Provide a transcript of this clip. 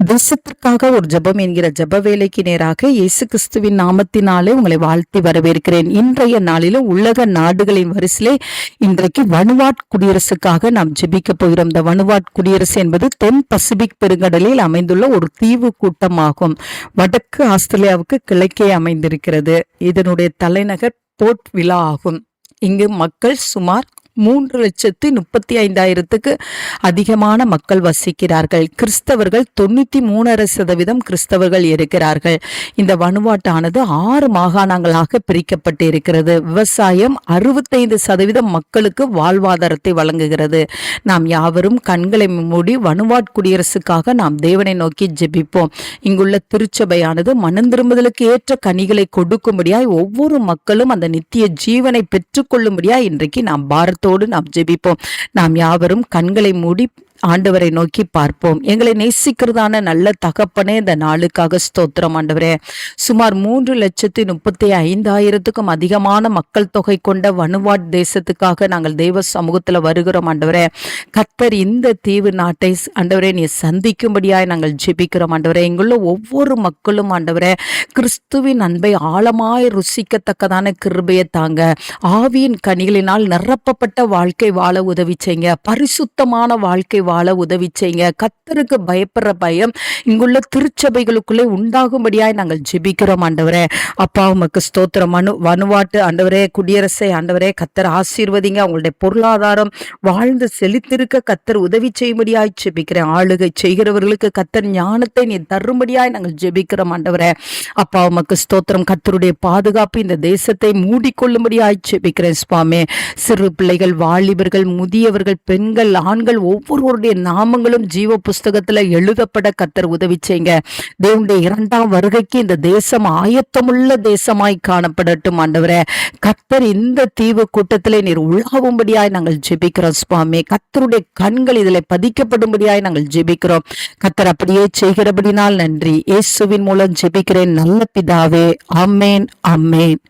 தேசத்திற்காக ஒரு ஜெபம் என்கிற ஜெப வேலைக்கு நேராக இயேசு கிறிஸ்துவின் நாமத்தினாலே உங்களை வாழ்த்தி வரவேற்கிறேன். இன்றைய நாளிலும் உலக நாடுகளின் வரிசையிலே இன்றைக்கு வனுவாட் குடியரசுக்காக நாம் ஜெபிக்க போகிறோம். இந்த வனுவாட் குடியரசு என்பது தென் பசிபிக் பெருங்கடலில் அமைந்துள்ள ஒரு தீவு கூட்டமாகும். வடக்கு ஆஸ்திரேலியாவுக்கு கிழக்கே அமைந்திருக்கிறது. இதனுடைய தலைநகர் போர்ட் விலா ஆகும். இங்கு மக்கள் சுமார் 3,35,000க்கு அதிகமான மக்கள் வசிக்கிறார்கள். கிறிஸ்தவர்கள் 93% கிறிஸ்தவர்கள் இருக்கிறார்கள். இந்த வனுவாட்டானது 6 மாகாணங்களாக பிரிக்கப்பட்டு இருக்கிறது. விவசாயம் 65% மக்களுக்கு வாழ்வாதாரத்தை வழங்குகிறது. நாம் யாவரும் கண்களை மூடி வனுவாட் குடியரசுக்காக நாம் தேவனை நோக்கி ஜெபிப்போம். இங்குள்ள திருச்சபையானது மனம் திரும்புதலுக்கு ஏற்ற கனிகளை கொடுக்கும்படியாய் ஒவ்வொரு மக்களும் அந்த நித்திய ஜீவனை பெற்றுக்கொள்ளும்படியாய் இன்றைக்கு நாம் பாரத்தோடு நாம் ஜெபிப்போம். நாம் யாவரும் கண்களை மூடி ஆண்டவரை நோக்கி பார்ப்போம். எங்களை நேசிக்கிறதான நல்ல தகப்பனே, இந்த நாளுக்காக ஸ்தோத்திரம் ஆண்டவரே. சுமார் 3,35,000க்கும் அதிகமான மக்கள் தொகை கொண்ட வனுவாட் தேசத்துக்காக நாங்கள் தெய்வ சமூகத்துல வருகிறோம் ஆண்டவரே. கர்த்தர் இந்த தீவு நாட்டை ஆண்டவரே நீ சந்திக்கும்படியாய் நாங்கள் ஜெபிக்கிறோம் ஆண்டவரே. இங்குள்ள ஒவ்வொரு மக்களும் ஆண்டவரே கிறிஸ்துவின் அன்பை ஆழமாய் ருசிக்கத்தக்கதான கிருபையை தாங்க. ஆவியின் கனிகளினால் நிரப்பப்பட்ட வாழ்க்கை வாழ உதவி செய்யுங்க. பரிசுத்தமான வாழ்க்கை வாழ உதவி செய்யுங்க. கர்த்தருக்கு பயப்படுற பயம் இங்குள்ள திருச்சபைகளுக்குள்ளே உண்டாகும்படியாய் நாங்கள் ஜெபிக்கிறோம் ஆண்டவரே. அப்பா உமக்கு ஸ்தோத்திரம். வனுவாட்டு ஆண்டவரே குடியரசை ஆண்டவரே கர்த்தர் ஆசீர்வதிங்க. அவங்களுடைய பொருளாதாரம் வாழ்ந்து செழித்திருக்க கர்த்தர் உதவி செய்யும்படியாய் ஜெபிக்கிறேன். ஆளுகை செய்கிறவர்களுக்கு கர்த்தர் ஞானத்தை நீ தரும்படியாய் நாங்கள் ஜெபிக்கிறோம் ஆண்டவரே. அப்பா உமக்கு ஸ்தோத்திரம். கர்த்தருடைய பாதுகாப்பு இந்த தேசத்தை மூடிக்கொள்ளும்படியாய் ஜெபிக்கிறேன் சுவாமி. சிறு பிள்ளைகள், வாலிபர்கள், முதியவர்கள், பெண்கள், ஆண்கள் ஒவ்வொருவருடைய நாமங்களும் ஜீவ புஸ்தகத்துல எழுதப்பட கர்த்தர் உதவி செய்யுங்க. தேவனுடைய 2ஆம் வருகைக்கு இந்த தேசம் ஆயத்தமுள்ள தேசமாய் காணப்படட்டும் ஆண்டவரே. கர்த்தர் இந்த தீவு கூட்டத்திலே நீர் உலாவும்படியாய் நாங்கள் ஜெபிக்கிறோம் சுவாமி. கர்த்தருடைய கண்கள் இதில் பதிக்கப்படும்படியாய் நாங்கள் ஜெபிக்கிறோம். கர்த்தர் அப்படியே செய்கிறபடினால் நன்றி. இயேசுவின் மூலம் ஜெபிக்கிறேன் நல்ல பிதாவே. ஆமென், ஆமென்.